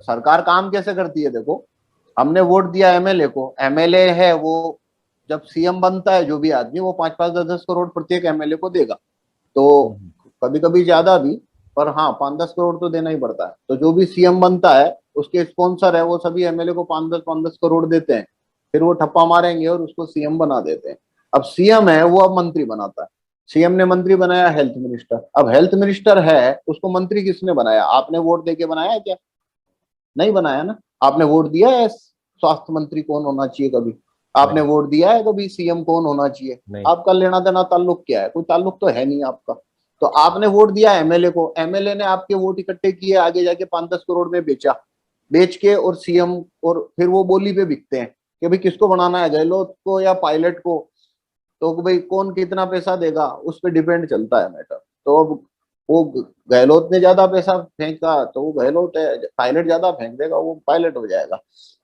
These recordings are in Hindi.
सरकार काम कैसे करती है देखो, हमने वोट दिया एमएलए को, एमएलए है वो, जब सीएम बनता है जो भी आदमी, वो 5-5 10-10 करोड़ प्रत्येक एमएलए को देगा। तो हम्म, कभी कभी ज्यादा भी, पर हाँ 5-10 करोड़ तो देना ही पड़ता है। तो जो भी सीएम बनता है उसके स्पॉन्सर है वो सभी एमएलए को 5-10 करोड़ देते हैं, फिर वो ठप्पा मारेंगे और उसको सीएम बना देते हैं। अब सीएम है वो अब मंत्री बनाता है, सीएम ने मंत्री बनाया हेल्थ मिनिस्टर, अब हेल्थ मिनिस्टर है उसको मंत्री किसने बनाया? आपने वोट देके बनाया है क्या? नहीं बनाया ना। आपने वोट दिया है स्वास्थ्य मंत्री कौन होना चाहिए कभी? आपने नहीं वोट दिया है कभी सीएम कौन होना चाहिए? नहीं। आपका लेना देना ताल्लुक क्या है? कोई ताल्लुक तो है नहीं आपका। तो आपने वोट दिया एमएलए को, एमएलए ने आपके वोट इकट्ठे किए, आगे जाके 5-10 करोड़ में बेचा, बेच के, और सीएम, और फिर वो बोली पे बिकते हैं कि भाई किसको बनाना है, गहलोत को या पायलट को? तो भाई कौन कितना पैसा देगा उस पर डिपेंड चलता है मैटर। तो अब वो गहलोत ने ज्यादा पैसा फेंका तो वो गहलोत है, पायलट ज्यादा फेंक देगा वो पायलट हो जाएगा।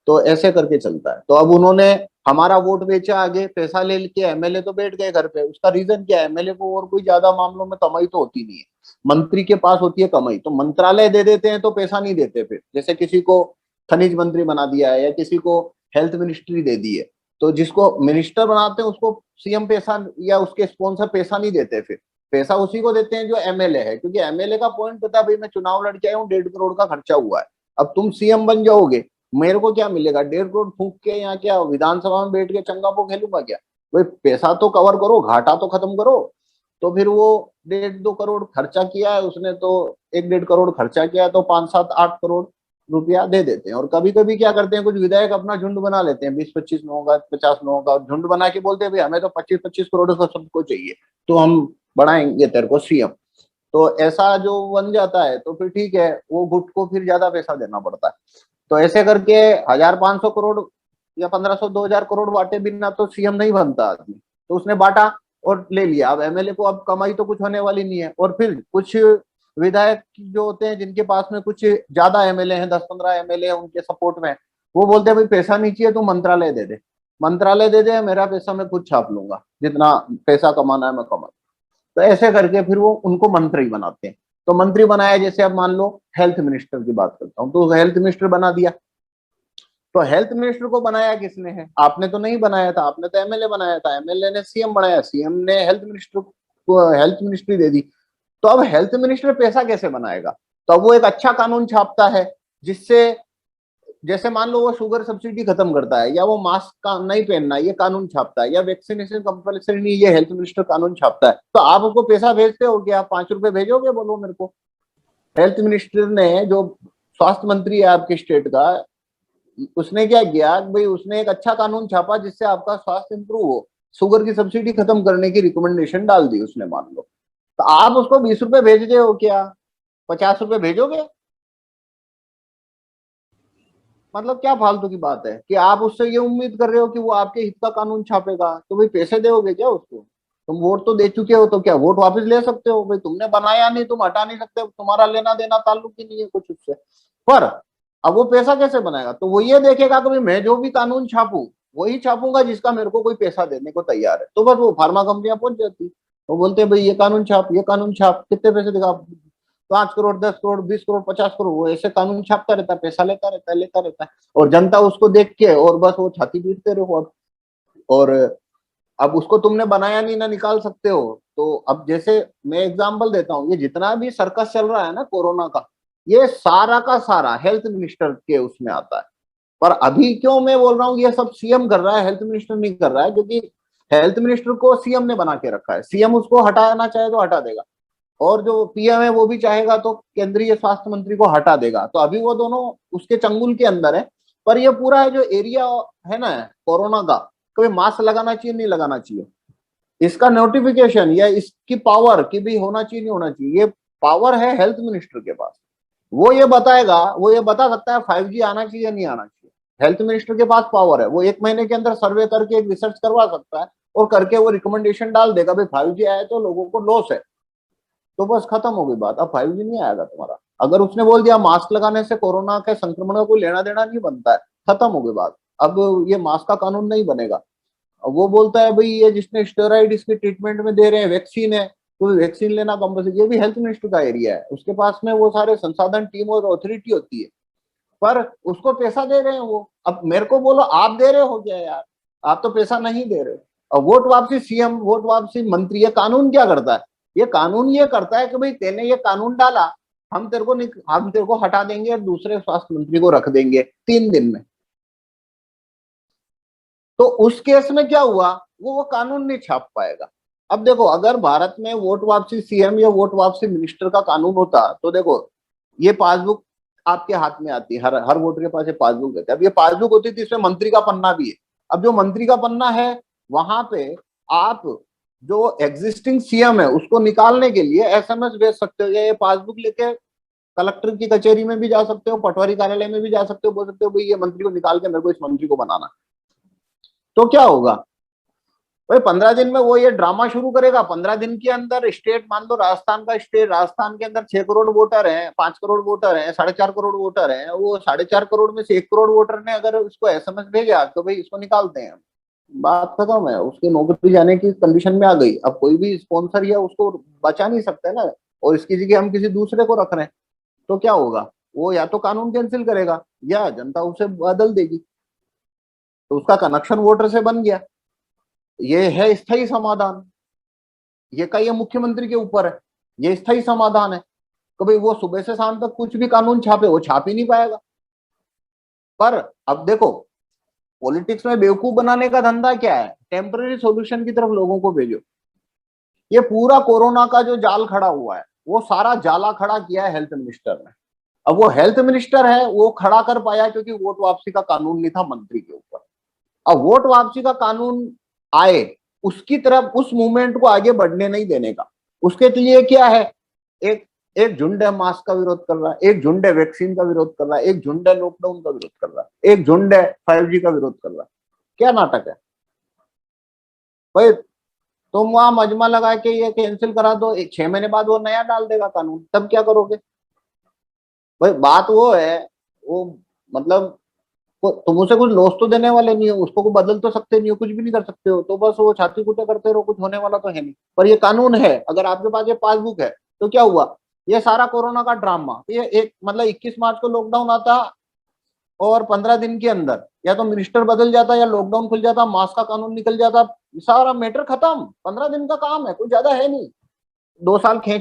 तो ऐसे करके चलता है। तो अब उन्होंने हमारा वोट बेचा, आगे पैसा ले लेके एमएलए तो बैठ गए घर पे। उसका रीजन क्या है? एमएलए को और कोई ज्यादा मामलों में कमाई तो होती नहीं है, मंत्री के पास होती है कमाई। तो मंत्रालय दे देते हैं तो पैसा नहीं देते। फिर जैसे किसी को खनिज मंत्री बना दिया है या किसी को हेल्थ मिनिस्ट्री दे दी है, तो जिसको मिनिस्टर बनाते हैं उसको सीएम पैसा या उसके स्पॉन्सर पैसा नहीं देते। फिर पैसा उसी को देते हैं जो एमएलए है, क्योंकि एमएलए का पॉइंट पता है, भाई मैं चुनाव लड़ के आया हूँ, 1.5 करोड़ का खर्चा हुआ है। अब तुम सीएम बन जाओगे, मेरे को क्या मिलेगा? 1.5 करोड़ फूंक के यहाँ क्या विधानसभा में बैठ के चंगा पो खेलूंगा क्या? भाई पैसा तो कवर करो, घाटा तो खत्म करो। तो फिर वो 1.5-2 करोड़ खर्चा किया है उसने, तो 1-1.5 करोड़ खर्चा किया है, तो 5-7-8 करोड़ रुपया दे देते हैं। और कभी कभी क्या करते हैं, कुछ विधायक अपना झुंड बना लेते हैं, 20-25 लोगों का, 50 लोगों का झुंड बना के बोलते हैं भाई हमें तो 25-25 करोड़ का सबको चाहिए, तो हम बढ़ाएंगे तेरे को सीएम। तो ऐसा जो बन जाता है तो फिर ठीक है, वो गुट को फिर ज्यादा पैसा देना पड़ता है। तो ऐसे करके 1,500 करोड़ या 1,500-2,000 करोड़ बांटे बिना तो सीएम नहीं बनता आदमी। तो उसने बांटा और ले लिया। अब एमएलए को अब कमाई तो कुछ होने वाली नहीं है। और फिर कुछ विधायक जो होते हैं जिनके पास में कुछ ज्यादा एमएलए हैं, 10-15 एमएलए हैं उनके सपोर्ट में, वो बोलते हैं भाई पैसा नहीं चाहिए तो मंत्रालय दे दे, मंत्रालय दे दे, मेरा पैसा मैं खुद छाप लूंगा, जितना पैसा कमाना है मैं कमा। तो ऐसे करके फिर वो उनको मंत्री बनाते हैं। तो मंत्री बनाया, जैसे अब मान लो हेल्थ मिनिस्टर की बात करता हूँ, तो हेल्थ मिनिस्टर बना दिया। तो हेल्थ मिनिस्टर को बनाया किसने है? आपने तो नहीं बनाया था, आपने तो एमएलए बनाया था, एमएलए ने सीएम बनाया, सीएम ने हेल्थ मिनिस्टर को हेल्थ मिनिस्ट्री दे दी। तो अब हेल्थ मिनिस्टर पैसा कैसे बनाएगा? तो अब वो एक अच्छा कानून छापता है जिससे, जैसे मान लो वो शुगर सब्सिडी खत्म करता है, या वो मास्क का नहीं पहनना ये कानून छापता है, या वैक्सीनेशन कंपल्सरी नहीं ये हेल्थ मिनिस्टर कानून छापता है, तो आप उसको पैसा भेजते हो क्या? 5 रुपए भेजोगे? बोलो मेरे को। हेल्थ मिनिस्टर ने, जो स्वास्थ्य मंत्री है आपके स्टेट का, उसने क्या किया भाई, उसने एक अच्छा कानून छापा जिससे आपका स्वास्थ्य इंप्रूव हो, शुगर की सब्सिडी खत्म करने की रिकमेंडेशन डाल दी उसने, मान लो। तो आप उसको 20 रुपए भेज रहे हो क्या? 50 रुपए भेजोगे? मतलब क्या फालतू की बात है कि आप उससे ये उम्मीद कर रहे हो कि वो आपके हित का कानून छापेगा? तो भाई पैसे दोगे क्या उसको? तुम वोट तो दे चुके हो, तो क्या वोट वापस ले सकते हो? भाई तुमने बनाया नहीं, तुम हटा नहीं सकते, तुम्हारा लेना देना ताल्लुक ही नहीं है कुछ उससे। पर अब वो पैसा कैसे बनाएगा? तो वो ये देखेगा कि भाई मैं जो भी कानून छापू वही छापूंगा जिसका मेरे को कोई पैसा देने को तैयार है। तो बस वो फार्मा कंपनियां पहुंच जाती, वो बोलते हैं भाई ये कानून छाप, ये कानून छाप, कितने पैसे देगा? 5 करोड़, 10 करोड़, 20 करोड़, 50 करोड़, वो ऐसे कानून छापता रहता है, पैसा लेता रहता है, लेता रहता है। और जनता उसको देख के और बस वो छाती पीटते रहो। और अब उसको तुमने बनाया नहीं, ना निकाल सकते हो। तो अब जैसे मैं एग्जांपल देता हूँ, ये जितना भी सर्कस चल रहा है ना कोरोना का, ये सारा का सारा हेल्थ मिनिस्टर के उसमें आता है। पर अभी क्यों मैं बोल रहा हूँ ये सब सीएम कर रहा है, हेल्थ मिनिस्टर नहीं कर रहा है? क्योंकि हेल्थ मिनिस्टर को सीएम ने बना के रखा है, सीएम उसको हटाना चाहे तो हटा देगा, और जो पीएम है वो भी चाहेगा तो केंद्रीय स्वास्थ्य मंत्री को हटा देगा। तो अभी वो दोनों उसके चंगुल के अंदर है। पर ये पूरा जो एरिया है ना कोरोना का, कभी मास्क लगाना चाहिए नहीं लगाना चाहिए, इसका नोटिफिकेशन या इसकी पावर की भी होना चाहिए नहीं होना चाहिए, ये पावर है हेल्थ मिनिस्टर के पास। वो ये बताएगा, वो ये बता सकता है 5G आना चाहिए या नहीं आना चाहिए। हेल्थ मिनिस्टर के पास पावर है, वो 1 महीने के अंदर सर्वे करके एक रिसर्च करवा सकता है, और करके वो रिकमेंडेशन डाल देगा भाई 5G आया तो लोगों को लॉस है। तो बस खत्म हो गई बात, अब 5G नहीं आएगा तुम्हारा। अगर उसने बोल दिया मास्क लगाने से कोरोना के संक्रमण का कोई लेना देना नहीं बनता है, खत्म हो गई बात। अब ये मास्क का कानून नहीं बनेगा। अब वो बोलता है भाई ये जिसने स्टेरॉइड इसके ट्रीटमेंट में दे रहे हैं, वैक्सीन है, तो वैक्सीन लेना कंपल्सरी, ये भी हेल्थ मिनिस्टर का एरिया है, उसके पास में वो सारे संसाधन, टीम और अथॉरिटी होती है। पर उसको पैसा दे रहे हैं वो। अब मेरे को बोलो आप दे रहे हो क्या यार, आप तो पैसा नहीं दे रहे। और वोट वापसी सीएम, वोट वापसी मंत्री, ये कानून क्या करता है? ये कानून ये करता है कि भाई तेने ये कानून डाला, हम तेरे को हटा देंगे और दूसरे स्वास्थ्य मंत्री को रख देंगे 3 दिन में। तो उस केस में क्या हुआ, वो कानून नहीं छाप पाएगा। अब देखो, अगर भारत में वोट वापसी सीएम या वोट वापसी मिनिस्टर का कानून होता तो देखो, ये पासबुक आपके हाथ में आती है, हर हर वोटर के पास ये पासबुक रहती है। अब ये पासबुक होती थी, इसमें मंत्री का पन्ना भी है। अब जो मंत्री का पन्ना है, वहां पे आप जो एग्जिस्टिंग सीएम है उसको निकालने के लिए एसएमएस भेज सकते हो, या ये पासबुक लेके कलेक्टर की कचहरी में भी जा सकते हो, पटवारी कार्यालय में भी जा सकते हो, बोल सकते हो भाई ये मंत्री को निकाल के मेरे को इस मंत्री को बनाना। तो क्या होगा भाई, 15 दिन में वो ये ड्रामा शुरू करेगा। 15 दिन के अंदर स्टेट, मान लो राजस्थान का स्टेट, राजस्थान के अंदर 6 करोड़ वोटर हैं, 5 करोड़ वोटर हैं, 4.5 करोड़ वोटर हैं। वो 4.5 करोड़ में से 1 करोड़ वोटर ने अगर उसको एसएमएस भेजा तो भाई इसको निकालते हैं, बात खत्म है। उसकी नौकरी जाने की कंडीशन में आ गई। अब कोई भी स्पॉन्सर या उसको बचा नहीं सकता है ना, और इसकी जगह हम किसी दूसरे को रख रहे हैं। तो क्या होगा, वो या तो कानून कैंसिल करेगा या जनता उसे बदल देगी। तो उसका कनेक्शन वोटर से बन गया। ये है स्थायी समाधान। ये का ये मुख्यमंत्री के ऊपर है, ये स्थायी समाधान है। कभी वो सुबह से शाम तक कुछ भी कानून छापे, वो छाप ही नहीं पाएगा। पर अब देखो, पॉलिटिक्स में बेवकूफ बनाने का धंधा क्या है, टेम्पररी सॉल्यूशन की तरफ लोगों को भेजो। ये पूरा कोरोना का जो जाल खड़ा हुआ है, वो सारा जाला खड़ा किया है हेल्थ मिनिस्टर ने। अब वो हेल्थ मिनिस्टर है, वो खड़ा कर पाया क्योंकि वोट वापसी का कानून नहीं था मंत्री के ऊपर। अब वोट वापसी का कानून आए, उसकी तरफ, उस मूवमेंट को आगे बढ़ने नहीं देने का। उसके लिए क्या है, एक एक झुंड है मास्क का विरोध कर रहा है, एक झुंड है वैक्सीन का विरोध कर रहा है, एक झुंड है लॉकडाउन का विरोध कर रहा है, एक झुंड है 5G का विरोध कर रहा है। क्या नाटक है भाई? तुम वहां मजमा लगा के ये कैंसिल करा दो, 6 महीने बाद वो नया डाल देगा कानून, तब क्या करोगे भाई? बात वो है, वो मतलब तुम उसे कुछ लॉस तो देने वाले नहीं हो, उसको को बदल तो सकते नहीं हो, कुछ भी नहीं कर सकते हो। तो बस वो छाती कूटे करते रहो, कुछ होने वाला तो है नहीं। पर ये कानून है, अगर आपके पास ये पासबुक है तो क्या हुआ, ये सारा कोरोना का ड्रामा, ये एक मतलब 21 मार्च को लॉकडाउन आता और 15 दिन के अंदर या तो मिनिस्टर बदल जाता या लॉकडाउन खुल जाता, मास्क का कानून निकल जाता, सारा मैटर खत्म। 15 दिन का काम है, कुछ ज्यादा है नहीं। 2 साल खींच